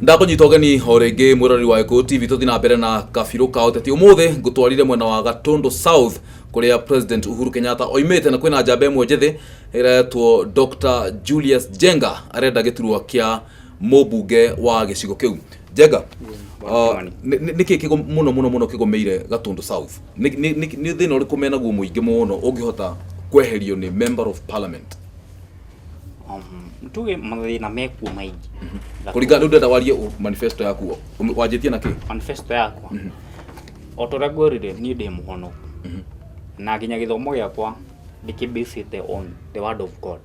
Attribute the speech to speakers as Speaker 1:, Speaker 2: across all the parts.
Speaker 1: Ndakonyita ogeni orenge murori wa Eko TV tuthi na mbere na kabiru ka uteti umuthi ngutwarire mwena wa Gatundu South kuria President Uhuru Kenyatta oimete na kwina njamba imwe njithi iretwo Dr. Julius Jenga arenda giturwa kia mubunge wa gicigo kiu. Jenga, niki kigo muno kigomeire Gatundu South ni thina uri kumena guo muingi muno ungihota kweherio ni member of parliament?
Speaker 2: Mtuge mathina mekuo maingi
Speaker 1: kuringana ndenda warie manifesto yaku wajitie na ki
Speaker 2: manifesto yakwa otora gorire ni ndi muhono na ginya githomo giakwa ndikibisite on the word of God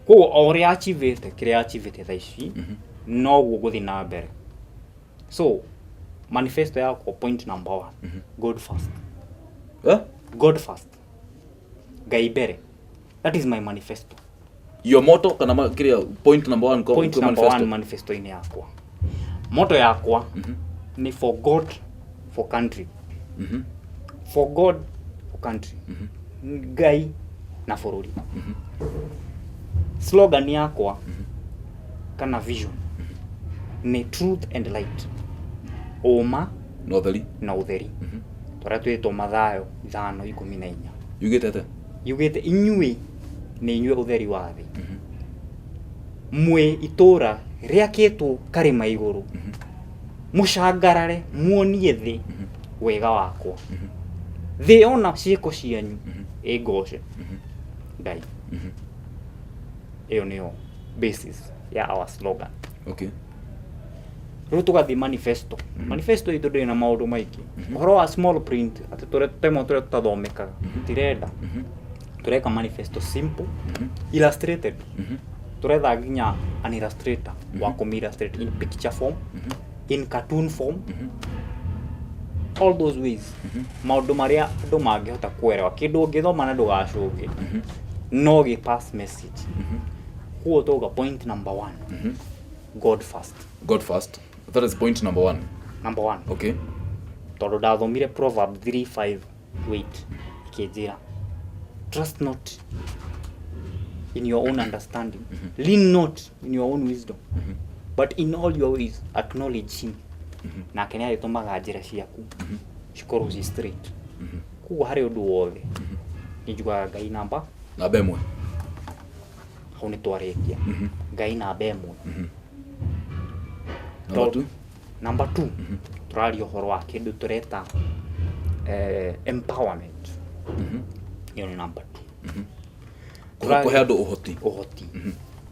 Speaker 2: ko ore achievete kire achievete thaici no guguthi na mbere. So manifesto yakwa point number 1, God first. God first, Ngai mbere. That is my manifesto.
Speaker 1: Your motto kana kile point number 1
Speaker 2: ko point number 1 manifesto ini yakwa. Motto yakwa ni for God, for country. For God, for country. Ngai na forori. Slogan yakwa kana vision ni truth and light. Oma
Speaker 1: no theri
Speaker 2: na utheri. Tora twito mathayo 5:14. Yugite inyui ni inyue utheri wa thi. Mwe itura riakitwo karima iguru. Mushangarare muonie thi wega wakwa. Thi ona ciiko cianyu igoce Ngai. Iyo niyo basis ya our slogan.
Speaker 1: Okay.
Speaker 2: Rutugathi manifesto. Manifesto itu ndi na maundu maiki. Horo wa small print ati temo tutathomeka. Tirenda. Tureka manifesto simple, illustrated. Turetha ginya an illustrator wa illustrate in picture form, in cartoon form. All those ways. Maundu maria andu mangihota kuelewa kindu ngithoma na ndugacuke. No gi pass message. Huo toga point number 1. God first.
Speaker 1: God first. That is point number 1.
Speaker 2: Number 1.
Speaker 1: Okay.
Speaker 2: Todo dathomire Proverbs 3:5 wait ikijira. Trust not in your own understanding. Lean not in your own wisdom. But in all your ways acknowledge him. Na kenya itumaga njira ciaku cikorwo ci straight. Kugo hari undu wothe nijugaga Ngai namba
Speaker 1: 1.
Speaker 2: Hau ni twarikia. Ngai namba 1. Number 2. Turario horo wa kindu tureta empowerment. Iyo ni number 2.
Speaker 1: Kuhe andu uhoti.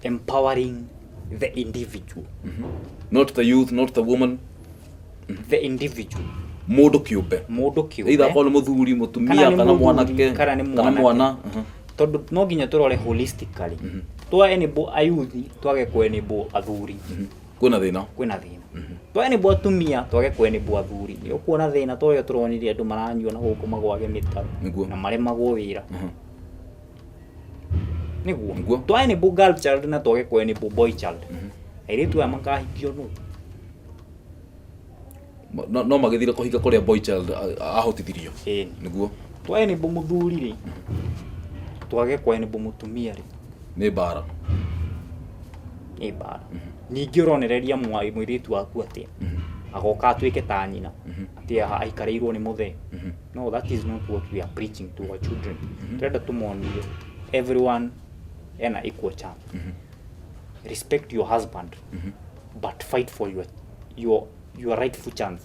Speaker 2: Empowering the individual.
Speaker 1: Not the youth, not the woman.
Speaker 2: The individual.
Speaker 1: Mundu kiumbe. Either kwa muthuri, mutumia kana mwanake kana mwana.
Speaker 2: Tondu no ginya turore holistically. Twa enable ayuthi twage ku enable athuri.
Speaker 1: Kwina thina.
Speaker 2: Twa enable atumia twage ku enable athuri. Yo kuona thina toyo turonirie andu maranyua na guku magwage mitaro na maremagwo wira. Niguo. Twa enable girl child na twage ku enable boy child. Airitu ya makahikio
Speaker 1: no magithire kuhika kuria boy child ahotithirio. Niguo.
Speaker 2: Twa enable muthuri ri twage ku enable mutumia ri
Speaker 1: ni bara.
Speaker 2: Ningi uronereria mwiritu waku atia agoka atuike ta nyina atia aikareirwo ni muthe. No, that is not what we are preaching to our children. Turenda tumonie everyone ena equal chance. Respect your husband, but fight for your rightful chance.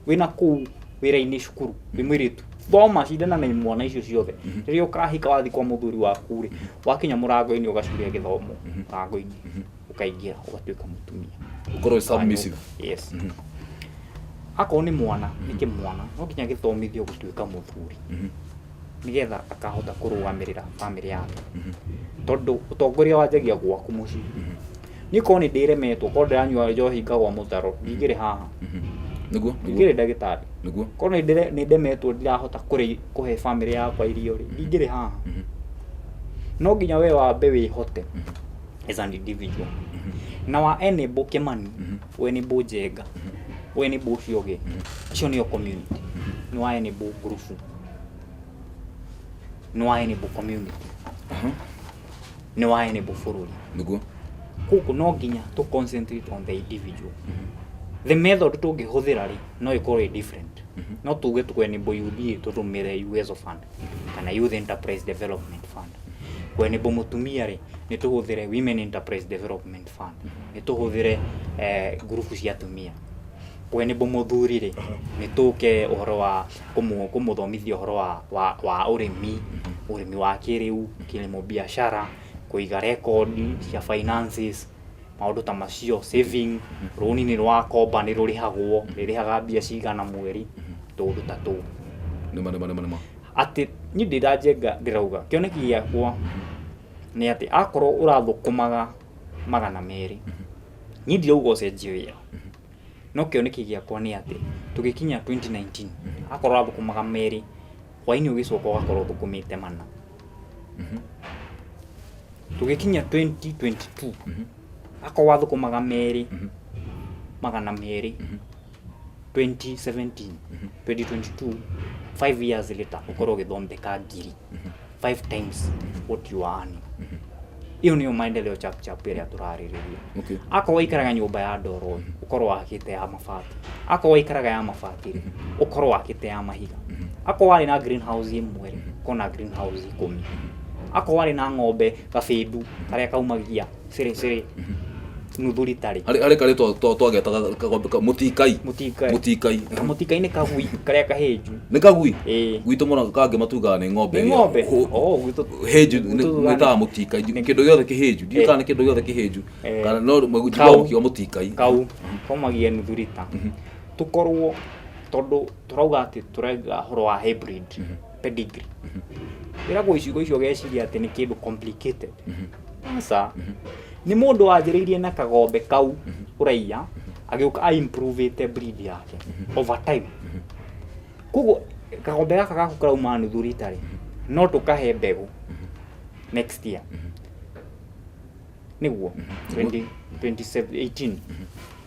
Speaker 2: Wina ku wira-ini cukuru wi mwiritu thoma cindana na imwana icio ciothe riria ukahika wathi kwa muthuri waku ri wakinya murango-ini ugacuria githomo murango-ini ukaingira ugatuika mutumia
Speaker 1: ukorwo submissive.
Speaker 2: Yes. Ako ni mwana niki mwana no ginya githomithio gutuika muthuri nigetha akahota kurugamirira family yake. Tondu utongoria wanjagia gwaku muci niko ni ndiremetwo ko ndanyua njohi ngagwa mutaro ngire haha.
Speaker 1: Niguo
Speaker 2: ngire ndagitari.
Speaker 1: Niguo
Speaker 2: ko ni ndemetwo ndirahota kuhe family yakwa irio ri ngire haha. No ginya we wambe wihote as an individual. Na wa enable Kimani, we enable Jenga, we enable Cioge. Acio ni community. No wa enable group. No wa enable community. No wa enable foruri.
Speaker 1: Niguo.
Speaker 2: kuko no nginya to concentrate on the individual. The method tungĩhũthĩra rĩ no ikorwo different. No tuge tukwenebo youth tutumire USO fund kana Youth Enterprise Development Fund. Kwenebo mutumia rĩ ni tuhũthĩre Women Enterprise Development Fund. Ni tuhũthĩre group cia atumia. Kwenebo muthuri rĩ ni tuke uhoro wa kumuthomithia uhoro wa urimi wa kĩrĩu, kilimo biashara, kuiga record cia finances, maundu ta macio, saving, roni ni rwa komba ni rurihagwo, ririhaga mbia cigana mweri, tundu ta tu.
Speaker 1: Nima.
Speaker 2: Ati ni ndirajenga ndirauga kioneki giakwa ni ati akorwo urathukumaga 200 ni ndirauga ucenjie wira. No kioneki giakwa ni ati tugikinya 2019 akorwo urathukumaga 2 hwaini ugicoka ugakorwo thukumite mana. Tugikinya 2022 akorwo wathukumaga 2 200 2017 2022 5 years later ukorwo githondeka ngiri 5 times what you are earning. Iyo niyo maendeleo chap ĩrĩa turarĩrĩria.
Speaker 1: Okay.
Speaker 2: Akorwo ikaraga nyũmba ya ndoro ukorwo wakite ya mabati. Akorwo ikaraga ya mabati ukorwo wakite ya mahiga. Akorwo wari na greenhouse imwe kona greenhouse 10. Akorwo wari na ng'ombe gabindu karia kaumagia siri nuthu litari.
Speaker 1: Ari kare twagetaga mutikai. Mutikai
Speaker 2: ni kagui karia kaheju.
Speaker 1: Ni kagui.
Speaker 2: Gwitu
Speaker 1: mona kange matuga ni ng'ombe.
Speaker 2: Ni ng'ombe. Gwitu
Speaker 1: heju ni ta mutikai. Kindu giothe kiheju. Ndikana kindu giothe kiheju. Kana no magutiwa mukio mutikai.
Speaker 2: Kau kaumagia nuthu lita. Tukorwo tondu turauga ati turaiga horo wa hybrid pedigree. Ira goicigo icio geciria ati ni kindu complicated. Sasa ni mundu wajiriirie na kagombe kau uraiya agiuka improve the breed yake over time. Kugo kagombe gaka gaku karauma nuthu litari no tukahe mbegu next year. Niguo 2018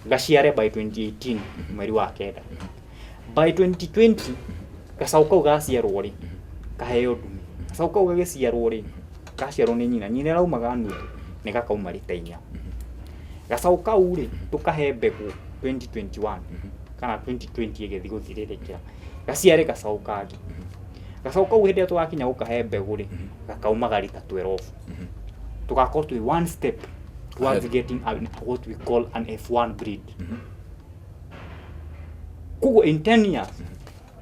Speaker 2: gaciare by 2018 mweri wa kenda. By 2020 gacauka ugaciarwo ri kaheo ndumi. Gacauka ugagiciarwo ri gaciarwo ni nyina raumaga nuthu ni gakauma lita 4. Gacauka uri tukahe mbegu 2021 kana 2020 igethi guthirirekera gaciare gacauka ngi. Gacauka uhinde twakinya gukahe mbegu ri gakauma lita 12. Tugakorwo twi one step towards getting what we call an F1 breed. Kugo in 10 years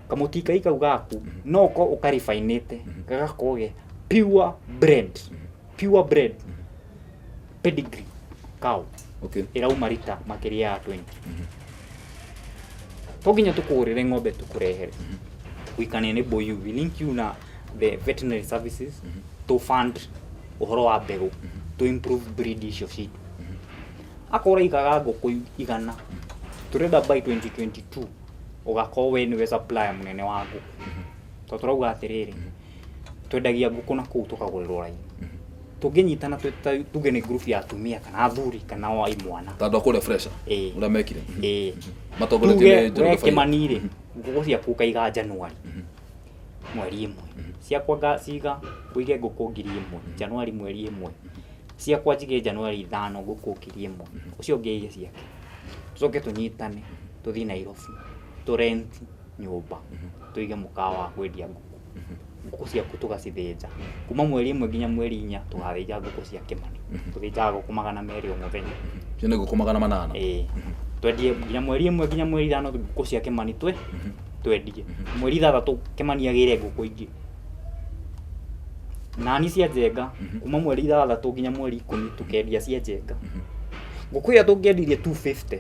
Speaker 2: kamutikai kau gaku no ko ukarifinate gagakoge pure breed pedigree cow.
Speaker 1: Okay.
Speaker 2: Irauma lita makiria ya 20. Toginya tukurire ng'ombe tukurehere. We can enable you, we link you na the veterinary services to fund uhoro wa mbegu to improve breed icio citu. Akora igaga ngũkũ 100 turenda by 2022 ugakorwo we niwe supplier munene wa ngũkũ. To turauga atiriri twendagia ngũkũ na kuu tukagurirwo raini. Tunginyitana tuge ni group ya atumia kana athuri kana wa imwana
Speaker 1: tando kule fresha ura mekire
Speaker 2: matogoretie Njoroge Kimanire ngũkũ ciaku kaiga January mweri 1 ciakwa ciga kuige ngũkũ 1000 January mweri 1 ciakwa njige January 5 ngũkũ 1000 ucio ngeige ciake tucoke tunyitane tuthi Nairobi tu rent nyumba tuige mukawa kwendia ngũkũ ciaku tugacithĩnja kuma mweri 1 nginya mweri 4 tugathĩnja ngũkũ cia Kimani tuthĩnjaga ngũkũ 200 o muthenya
Speaker 1: cine ngũkũ 800
Speaker 2: twendie nginya mweri 1 nginya mweri 5 ngũkũ cia Kimani twendie mweri 6 Kimani agĩre ngũkũ ingĩ nani cia njenga kuma mweri 6 nginya mweri 10 tukendia cia njenga ngũkũ ya tũngĩendirie 250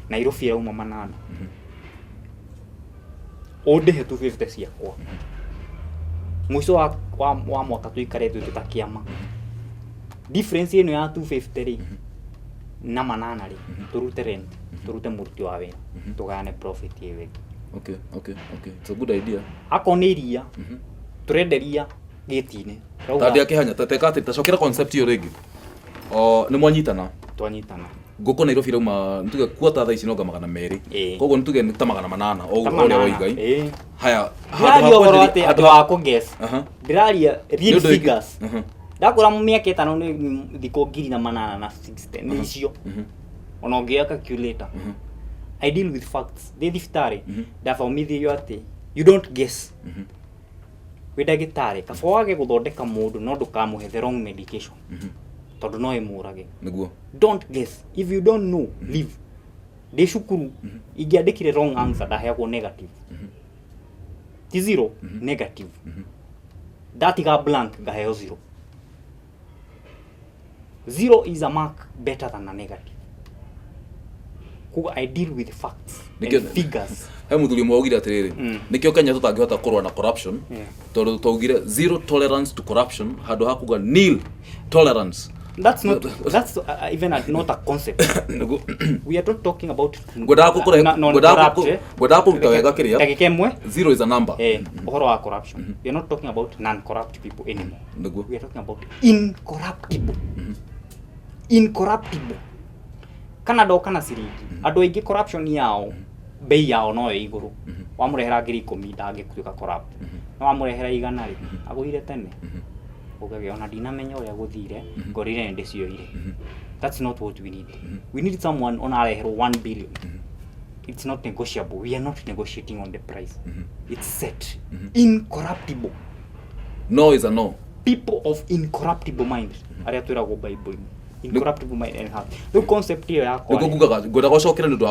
Speaker 2: Nairobi irauma 8 ondihe 250 ciakwa mwisho wa mwaka tuikarete tutakiama difference ino ya 250 ri na 8 ri turute rent turute muruti wa wera tugane profit yewe.
Speaker 1: Okay, it's a good idea.
Speaker 2: Akoniria turenderia gitine
Speaker 1: tadi akihanya tatekate tacokera concept yo regi ni mwanyitana
Speaker 2: twanyitana
Speaker 1: ngũkũ Nairobi rauma ntuge kuota thaa ici no 200 koguo ntuge ni ta 800 o uria waigai haya
Speaker 2: hatu wa guess ndiraria real figures ndakora miaka 5 ni thiko 860 ni icio ona ongia calculator I deal with facts the diftari dafa umithio ati you don't guess wida gitari kafoage guthondeka mundu no ndukamuhe the wrong medication tondu no imurage
Speaker 1: niguo
Speaker 2: don't guess if you don't know leave de shukuru igiandikire wrong answer ndaheagwo negative ti zero negative that ga blank ngaheo zero. Zero is a mark better than a negative. I deal with facts and figures.
Speaker 1: He muthuri mwaugire atiriri nikio Kenya tutangihota kurwa na corruption tondu twaugire zero tolerance to corruption handu hakuga nil tolerance.
Speaker 2: That's not even not a concept. We are not talking about
Speaker 1: zero is a number.
Speaker 2: Corruption. We are not talking about non-corrupt people anymore. We are talking about incorruptible. Incorruptible. Canada kana ciringi. Andu aingi corruption yao bei yao no iguru. Wamurehera ngiri 10 ndangikuika corrupt. No wamurehera igana ri agurire tene. Ukage ona dinamenya uria guthire ngorire ndicioire. That's not what we need. We need someone on arehero 1 billion. It's not negotiable. We are not negotiating on the price. It's set. Incorruptible.
Speaker 1: No is a no.
Speaker 2: People of incorruptible mind. Aria twira go Bible. Incorruptible mind and heart. The concept here yako.
Speaker 1: Ngugaga ngoda gocokera ndu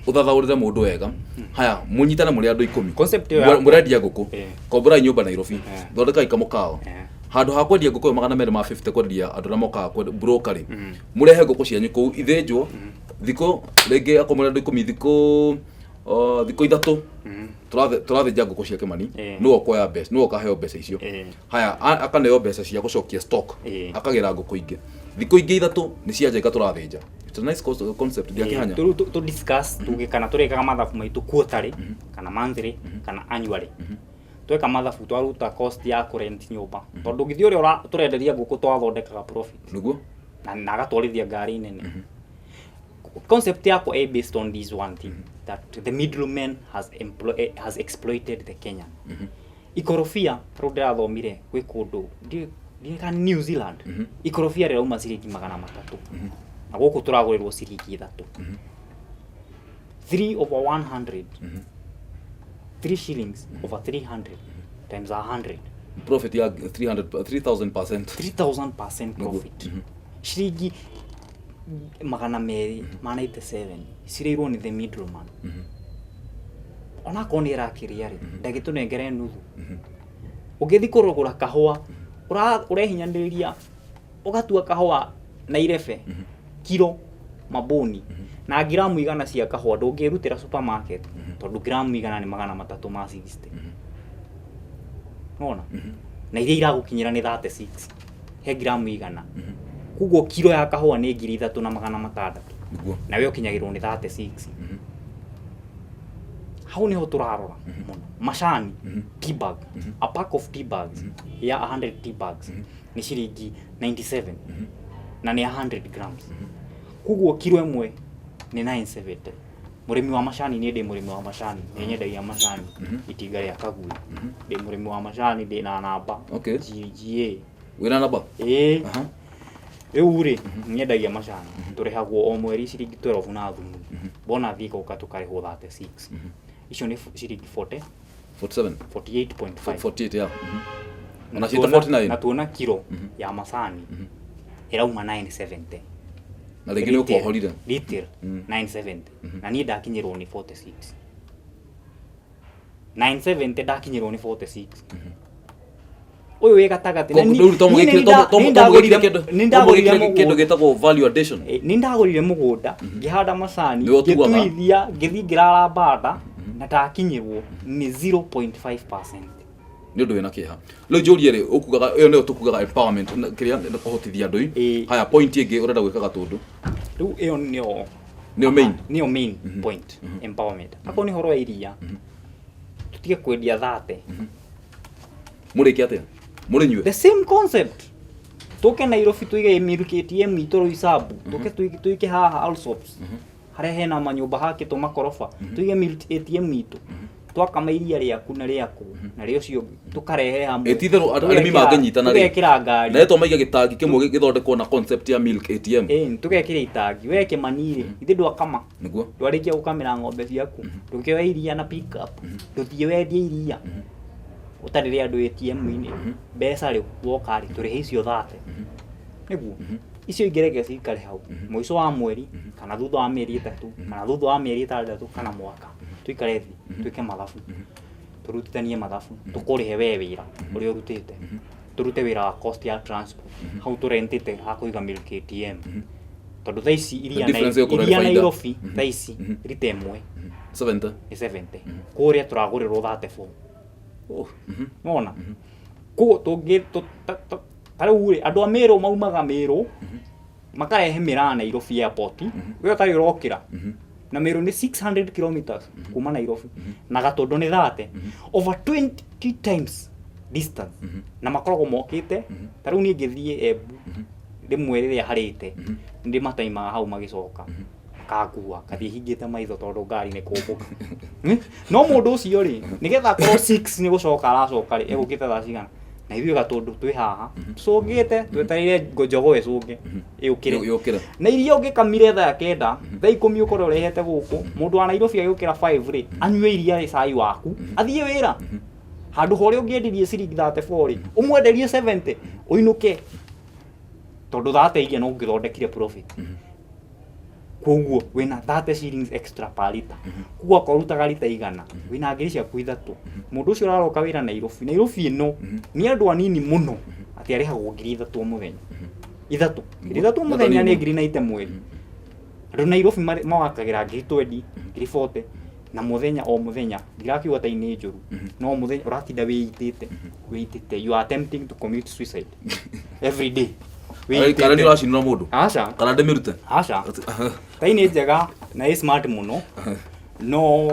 Speaker 1: uthathaurire mundu wega. Haya munyitana muri andu 10.
Speaker 2: Concept here
Speaker 1: murendia nguku. Kombura nyumba Nairobi. Thondeka ikamukao. Handu ha kwendia nguku 250 kwendia andu na moka broker. Murehe nguku cianyu ku ithenjwo thiko rege akomura andu 10 thiko ithatu. Turathenja nguku cia Kimani no okoya best no okaheo best icio. Haya akaneo best cia gucokia stock akagira nguku ingi thiko ingi ithatu ni cia njega turathenja. It's a nice concept dia kihanya
Speaker 2: to discuss tugikana turekaga mathabu maitu quarterly kana monthly kana annually. Tweka mathabu twaruta cost ya rent nyumba tondu ngithi uria turenderia nguku twathondekaga profit
Speaker 1: niguo
Speaker 2: na agatwarithia ngari nene. Concept yako is based on this one thing that the middleman has exploited the Kenyan. Ikorofia rodera thomire gwi kundu ndi New Zealand. Ikorofia rero uma ciringi 300 na guku turagurirwo ciringi 3. 3 over 100 3 shillings over 300 times 100
Speaker 1: profit ya 3000%
Speaker 2: 3000% profit. Shiringi 297 cireirwo ni the middleman. Ona konira kiriari ndagitu nengere nuthu. Ugithi kurugura kahua urehinyaniria ugatua kahua na irefe kilo maboni na gramu igana cia kahua ndungirutira supermarket tondu gramu igana ni 360 ma 60. Nona na iria iragukinyira ni 36 he gramu igana. Kugo kilo ya kahua ni 3,600 na we ukinyagirwo ni 36. Hau niho turarora muno mashani tea bag a pack of tea bags ya 100 tea bags ni shiringi 97 na ni 100 grams. Kugo kilo imwe ni 970. Murimi wa mashani ni ndi murimi wa mashani ni nyendagia mashani itinga ya kagui ndi murimi wa mashani ndi na namba GGA
Speaker 1: wina namba
Speaker 2: Eure nyendagia mashani turihagwo o mweri ciringi 12 na thumu bona thiko ukatukariho 36 icio ni ciringi 40
Speaker 1: 47
Speaker 2: 48.5
Speaker 1: 48 ya na cita 49
Speaker 2: na tuona kilo ya masani irauma 970
Speaker 1: na legene uko holida
Speaker 2: liter 970 na ni ndakinyirwo ni 46 970 ndakinyirwo ni 46 uyu we gatagati
Speaker 1: na kindu gitagwo value addition
Speaker 2: ni ndagurire mugunda ngihanda macani ngituithia ngithingirara banda na takinyirwo ni 0.5%
Speaker 1: ni undu wina kiha lo jori ri ukugaga iyo ni tukugaga empowerment kiria ni kuhotithia andu haya point ingi urenda gwikaga tundu
Speaker 2: riu iyo nio main point empowerment ako ni horo iria tutige kwendia 30
Speaker 1: muriki atia murenywe
Speaker 2: the same concept toke Nairobi tuige milk ATM itoro isabu toke tuike haha Allsops haria hena manyumba hake to makorofa tuige milk ATM itu twakama iria rĩaku na rĩaku na rĩo cio tukarehe hamwe
Speaker 1: etitherũ arĩmi mangĩnyitana rĩ
Speaker 2: tugekĩra ngari
Speaker 1: na tũmaiga gĩtangi kĩmwe gĩthondekwo na concept ya milk ATM
Speaker 2: tugekĩra itangi we kĩmanire ithe ndwakama
Speaker 1: nĩguo
Speaker 2: ndwarĩkia gũkamĩra ng'ombe ciaku ndũkĩoya iria na pick up ndũthiĩ wendie iria ũtarĩ rĩ andũ ATM-inĩ mbeca rĩ woka rĩ tũrĩhe icio 30 nĩguo icio ingĩreke cikare hau mũico wa mweri kana thutha wa mĩeri 3 kana thutha wa mĩeri 6 kana mwaka tuikare thĩ twĩke mathabu turutithanie mathabu tukũrĩhe we wĩra ũrĩa ũrutĩte turute wĩra wa cost ya transport hau tũrentĩte ha kũiga milk ATM tondũ thaa ici iria Nairobi thaa ici rita ĩmwe
Speaker 1: 70
Speaker 2: kũrĩa tũragũrĩrwo 34 mona kũguo tũngĩ tarĩu rĩ andũ a Meru maumaga Meru makarehe mĩraa Nairobi airport we ũtarĩ ũrokĩra na Meru nĩ 600 kilometers kuma Nairobi na Gatondo nĩ 30 over 20 times distance na makoragwo mokĩte tarĩu niĩ ngĩthiĩ Embu rĩmwe rĩrĩa harĩte ndĩ mataimaga hau magĩcoka kakua kathie hingĩte maitho tondũ ngari nĩ kũmbũka no mũndũ ũcio rĩ nĩgetha akorwo 6 nĩ gũcoka aracoka rĩ egũkĩte thaa cigana na ithuĩ Gatũndũ twĩ haha tũcũngĩte twetereire njogo ĩcũnge ĩũkĩre na iria ũngĩkamire thaa 9 thaa 10 ũkorwo ũrehete gũkũ mũndũ wa Nairobi agĩũkĩra 5 rĩ anyue iria rĩ cai waku athiĩ wĩra handũ horĩa ũngĩendirie ciringi 34 rĩ ũmwenderie 70 ũinũke tondũ 30 iria no ũngĩthondekire profit koguo wĩna 30 shillings extra per liter koguo akorutaga lita igana wĩna ngiri ciaku 3 mũndũ ũcio ũraroka wĩra Nairobi ĩno nĩ andũ anini mũno atĩ arĩhagwo ngiri 3 mũthenya 3 mũthenya nĩ ngiri 90 mweri andũ Nairobi mawakagĩra ngiri 20 ngiri 40 na mũthenya o mũthenya ndirakiuga ta inĩ njũru no mũthenya ũratinda wĩitĩte you are attempting to commit suicide every day
Speaker 1: kana nĩ ũracinũra mũndũ
Speaker 2: aca
Speaker 1: kana ndĩmĩrute
Speaker 2: aca tai nĩ njega na ĩ smart mũno no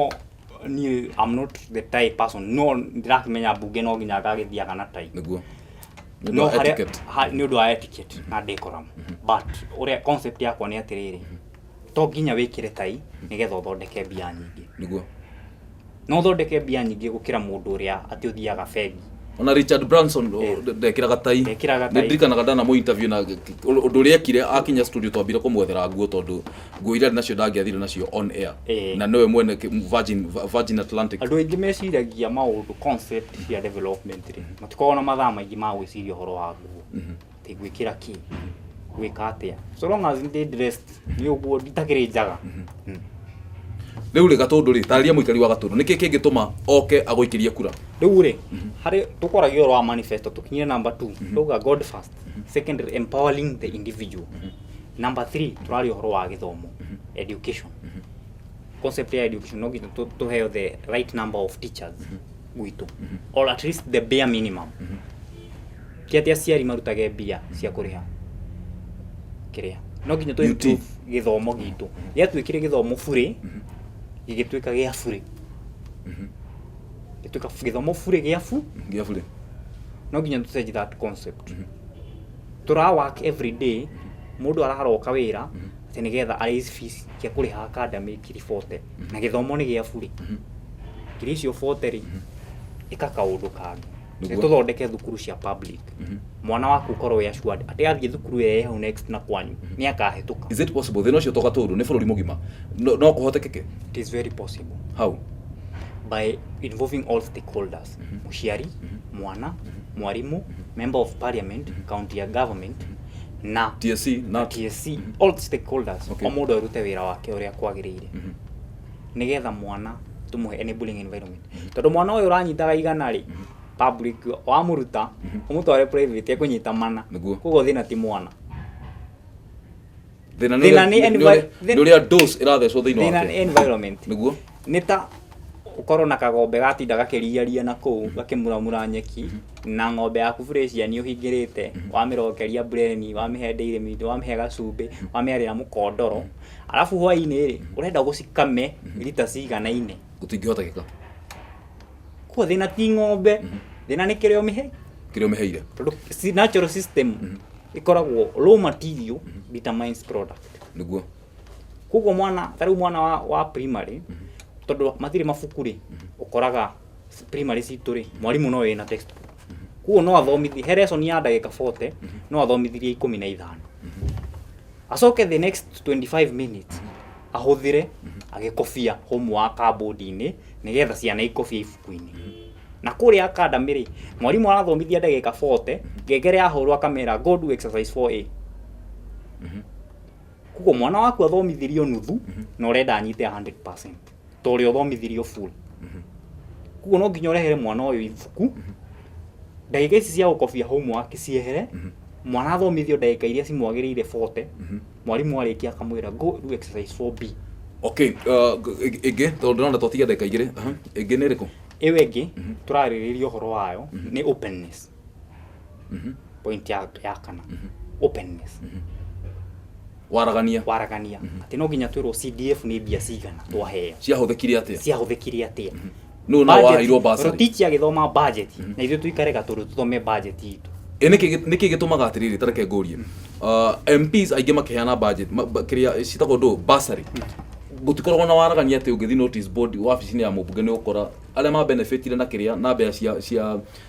Speaker 2: niĩ I'm not the type person no ndirakĩmenya mbunge no nginya ngagĩthiaga na tai
Speaker 1: nĩguo
Speaker 2: no nĩ ũndũ wa etiquette na decorum but ũrĩa concept yakwa nĩ atĩrĩrĩ to nginya wĩkĩre tai nĩgetha ũthondeke mbia nyingĩ
Speaker 1: nĩguo
Speaker 2: no ũthondeke mbia nyingĩ gũkĩra mũndũ ũrĩa atĩ ũthiaga bengi
Speaker 1: ona Richard Branson ndekĩraga tai nĩ ndirikanaga ndana mu interview na ũndũ ũrĩa ekire akinya studio twambire kũmwethera nguo tondũ nguo iria nacio ndangĩathire nacio on air na nowe mwene Virgin Atlantic
Speaker 2: andũ aingĩ meciragia maũndũ concept cia development rĩ matikoragwo na mathaa maingĩ ma gwĩciria ũhoro wa nguo atĩ gwĩkĩra kĩ gwĩka atĩa so long as they dressed nĩ ũguo nditakĩrĩ njaga
Speaker 1: rĩu rĩ Gatũndũ rĩ tarĩria mũikari wa Gatũndũ nĩkĩ kĩngĩtũma oke agũikĩrie kura
Speaker 2: rĩu rĩ harĩ tũkoragia ũhoro wa manifesto tũkinyire number 2 tuga God first secondly empowering the individual number 3 tũraria ũhoro wa gĩthomo education concept ya education no nginya tũheo the right number of teachers gwitũ or at least the bare minimum kĩatĩ aciari marutage mbia cia kũrĩha kĩrĩa no nginya tũ improve gĩthomo gitũ gĩatuĩkire gĩthomo bure gĩgĩtuĩka gĩa bure gĩtuĩka gĩthomo bure gĩa bure no nginya tũcenjie that concept tũra work every day mũndũ araroka wĩra atĩ nĩgetha raise fees cia kũrĩha academy ngiri 40 na gĩthomo nĩ gĩa bure ngiri icio 40 rĩ ĩka kaũndũ kangĩ tũthondeke thukuru cia public mwana waku korwo ya assured atĩ athiĩ thukuru ĩrĩa hau next na kwanyu nĩ akahĩtũka
Speaker 1: is it possible thĩna ũcio Gatũndũ nĩ bũrũri mũgima no kũhotekeke
Speaker 2: it is very possible
Speaker 1: how
Speaker 2: by involving all stakeholders mũciari mwana mwarimũ member of parliament county government na TSC all stakeholders o mũndũ arute wĩra wake ũrĩa kwagĩrĩire nĩgetha mwana tũmũhe enabling environment tondũ mwana ũyũ ũranyitaga igana rĩ public wa mũruta ũmũtware private ekũnyita mana koguo thĩna ti mwana
Speaker 1: thĩna nĩ ũrĩa dose ĩrathecwo thĩinĩ wake
Speaker 2: environment
Speaker 1: nĩguo
Speaker 2: nĩ ta ũkorwo na kagombe gatinda gakĩriaria na kũu gakĩmuramura nyeki na ng'ombe yaku Fresian ũhingĩrĩte wamĩrokeria breni wamĩhe dairy meat wamĩhe gacumbĩ wamĩarĩra mũkondoro alafu hwainĩ rĩ ũrenda gũcikame lita ciganaine
Speaker 1: gũtingĩhotekeka
Speaker 2: kwa thĩna ti ng'ombe thĩna nĩ kĩrĩa
Speaker 1: ũmĩheire
Speaker 2: tondũ natural system ikoragwo raw material determines product
Speaker 1: nĩguo
Speaker 2: koguo mwana tarĩu mwana wa primary tondu mathiri mabuku ri ukoraga primary citu ri mwarimu no ena textbook kuo no athomithi he lesson ya ndagika 40 no athomithirie 15 acoke the next 25 minutes ahuthire agikofia homework cupboard-ini nigetha ciana ikofia ibuku-ini na kuria academy ri mwarimu arathomithia ndagika 40 ngengere ahurwa kamera go do exercise 4A kuko mwana waku athomithirio nuthu na urenda anyite 100% tori athomithirio full kuko no nginya urehere mwana uyu ibuku ndagika ici cia gukofia homework ciehere mwana athomithio ndagika iria cimwagiriire 40 mwarimu arikia akamwira go do exercise 4B.
Speaker 1: Okay, ege tondu ndona tutiga ndagika igiri ege ni riku
Speaker 2: ewe ege turaririria uhoro wayo ni openness point ya kana openness
Speaker 1: waragania
Speaker 2: ati no nginya twirwo CDF ni mbia cigana twaheo ciahũthĩkire atia
Speaker 1: no na waheirwo basari
Speaker 2: teacher agithoma budget na ithuĩ tuikarega tondũ tuthome budget itu
Speaker 1: niki gitumaga atiriri tareke ngurie MPs aingĩ makiheana budget kiria citagwo ndo basari gutikoragwo na waragania ati ungithi notice board wabici-inĩ ya mũmbunge nĩ ũkora arĩa ma benefitire na kiria na mbea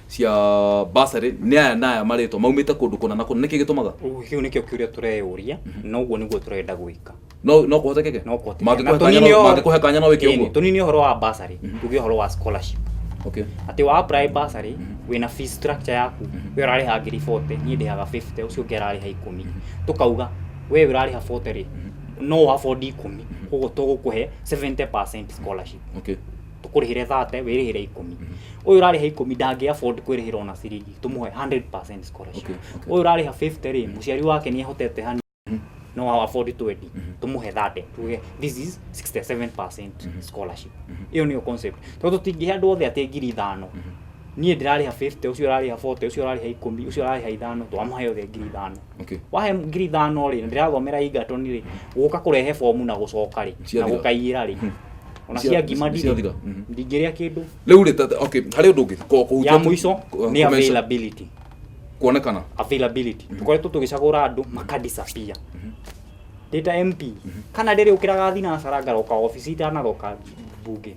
Speaker 1: cia basari nĩ aya naya maritwo maumĩte kũndũ kũna na kũna nĩkĩ gĩtũmaga
Speaker 2: kiu nĩkĩo kĩũria tureyũria na ũguo nĩguo turenda gwĩka
Speaker 1: no kuhotekeke mangĩkũhe kanya no wĩke ũguo
Speaker 2: tũnini ũhoro wa basari tuge ũhoro wa scholarship.
Speaker 1: Okay,
Speaker 2: ati wa apply basari wina fee structure yaku we urariha ngiri 40 ni ndihaga 50 ucio ngerariha 10 tukauga we urariha 40 ri no afford 10 koguo tugukuhe 70% scholarship.
Speaker 1: Okay,
Speaker 2: tukurihire 30 wirihire 10 uyu urariha 10 ndangi afford kwirihira ona ciringi tumuhe 100% scholarship. Uyu urariha 50 ri muciari wake ni ahotete no afford 20 tumuhe 30 tuge this is 67% scholarship. Iyo niyo concept tondu tingihe andu othe ati ngiri 5 nie ndirariha 50 ucio urariha 40 ucio urariha 10 ucio urariha 5 twamahe othe ngiri 5.
Speaker 1: Okay,
Speaker 2: wahe ngiri 5 ri ndirathomera Egerton ri guka kurehe form na gucoka ri na gukaiyira ri ona cia ngima ndingiria kindu
Speaker 1: riu ri okay hari undu ungi
Speaker 2: ya muico ni availability
Speaker 1: kuonekana
Speaker 2: availability tukoretwo tugicagura andu makadisappear data MP kana ndiri ukiraga thina saranga roka office itana roka bunge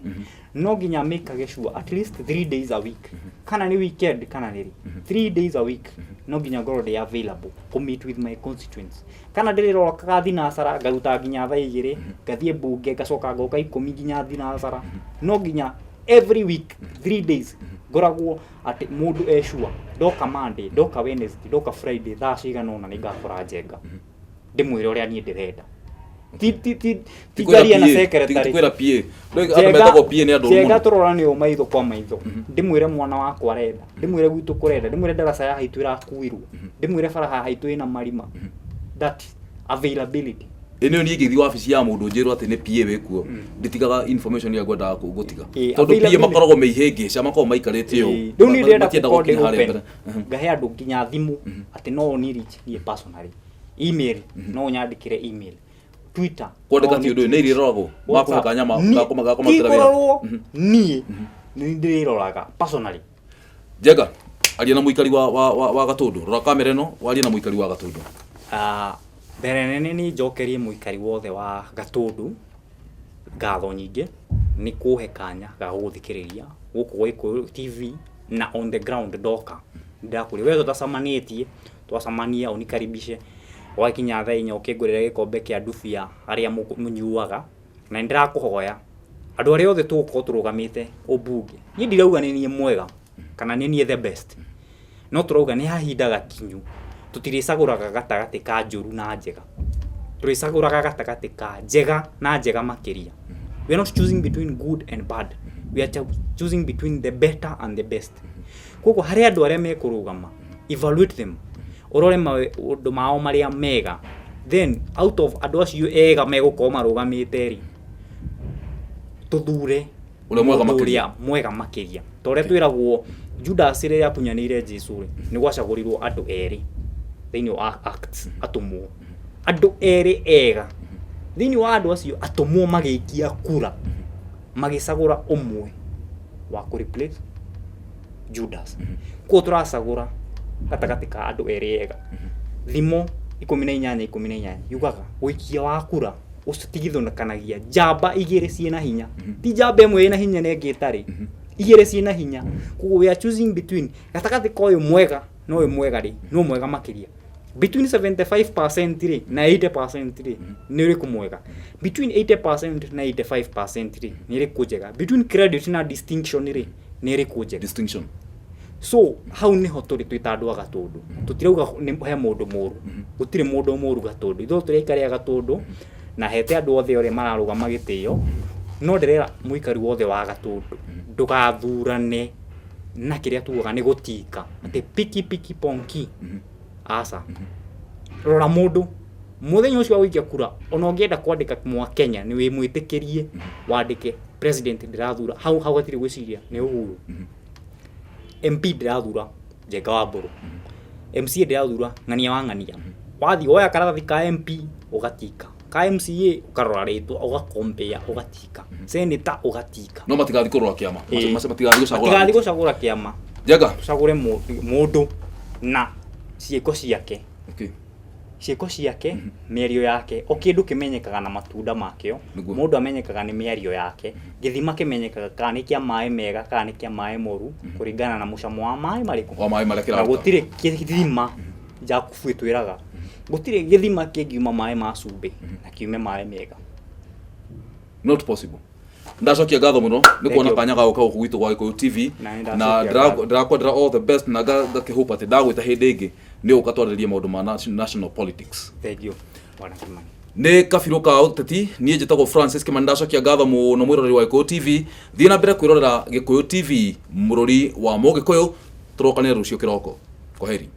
Speaker 2: no nginya make sure at least 3 days a week kana ni weekend kana ni 3 days a week no nginya ngoro they available to meet with my constituents kana ndiri roka thina saranga ruta nginya thaa 2 gathie bunge gacoka ngoka 10 nginya thina sara no nginya every week 3 days goragwo ati mundu sure doka Monday doka Wednesday doka Friday thaa cigana ona ningakora njenga ndimwire uria nie ndirenda ti gari na secretary
Speaker 1: tikwira PA ndio metagwo PA ni andu
Speaker 2: njenga turora ni maitho kwa maitho ndimwire mwana wakwa arenda ndimwire gwitu kurenda ndimwire ndaraca ya haitu irakuirwo ndimwire faraha haitu ina marima that availability
Speaker 1: ene ni ngithi wabici ya mundu njirwo ati ni PA wekuo nditigaga information ya gwenda gutiga tondu PA makoragwo meihingica makoragwo maikarite u
Speaker 2: riu ni ndenda gukode open ngahe andu nginya thimu ati no ni reach ni personally email no nyandikire email Twitter
Speaker 1: kwandika ti undu ni iriroragwo makuhe kanya gakumatira
Speaker 2: wira ni ndiroraga personally
Speaker 1: Jega aria na muikari wa Gatundu rora kamera ino waria na muikari wa Gatundu
Speaker 2: mbere nene ni njokerie muikari wothe wa Gatundu ngatho nyingi ni kuhe kanya ga guthikiriria guku gwiku TV na on the ground doka ndakuri wewe tutasamanitie twasamania unikaribishe wakinya thaa 4 ukingurira gikombe kia ndubia aria munyuaga na ndirakuhoya andu aria othe tuko turugamite ubunge ni ndirauga ni nie mwega kana ni nie the best no turauga ni hahindaga kinyu tutiricaguraga gatagati ka njuru na njega turicaguraga gatagati ka njega na njega makiria we are not choosing between good and bad we are choosing between the better and the best koko hari andu aria mekurugama evaluate them urore maundu mao maria mega then out of andu acio ega megukoma marugamite ri tuthure uria mwega makiria tore twiragwo Judas ire yakunyanire Jesu ri ni gwacagurirwo andu eri thini wa Acts atumwo andu eri ega thini wa andu acio atumwo magikia kura magicagura umwe wa ku replace Judas ko turacagura gatagati ka andu eri ega thimo 18 yugaga wikia wa kura ucitigithonekanagia njamba igiri ciena hinya ti njamba imwe ina hinya na ngitari igiri ciena hinya kugo we are choosing between gatakati ko uyu mwega no uyu mwega ri no mwega makiria between 75% ri na 80% ri ni ri kumwega between 80% na 85% ri ni ri kujega between credit na distinction ri ni ri kujega
Speaker 1: distinction
Speaker 2: so hau ni hotori twitandu agatundu tutirauga ni he mundu muru gutire mundu muru gatundu itho turekaria gatundu na hete andu othe ore mararuga magitio no ndirera muikari wothe wa gatundu ndugathurane na kiria tuuga ni gutika ati piki ponki asa rora mundu muthenya ucio wikia kura ona ungienda kwandika mwa Kenya ni wi mwitikirie wandike president ndirathura hau gatire gwiciria ni Uhuru MP ndirathura Njenga wa Mburu MCA ndirathura Ng'ania wa Ng'ania wathi oya karatathi ka MP ugatika ka MCA ukarora ritwa ugakombea ugatika senator ugatika
Speaker 1: no matigathi kurwa kiama matigathi
Speaker 2: gucagura kiama
Speaker 1: Njenga
Speaker 2: tucagure mundu na ciiko ciake
Speaker 1: okay
Speaker 2: ciiko ciake mĩario yake o kindu kimenyekaga na matunda makio mundu amenyekaga ni mĩario yake githima kimenyekaga kana ni kia mai mega kana ni kia mai moru kuringana na mucamo wa mai mariku
Speaker 1: wa mai marekera
Speaker 2: na gutire githima Jakubu itwiraga gutire githima kingiuma mai ma cumbi na kiume mai mega
Speaker 1: not possible ndacokia ngatho muno ni kuona kanya ga guka gwitũ gwa Gikuyu TV na ndirakwendera all the best na ngakihope ati ndagwita hindi ingi ni ukatwarĩria maundu ma national politics.
Speaker 2: Thank you bwana Kimani.
Speaker 1: Ni Kabirũ ka ũteti niĩ njĩtagwo Francis Kimani ndacokia ngatho mũno mwĩroreri wa Gikuyu TV thiĩ na mbere kwĩrorera Gikuyu TV mũrori wa Mũgĩkũyũ tũrokanĩra rũciũ kĩroko kwaheri.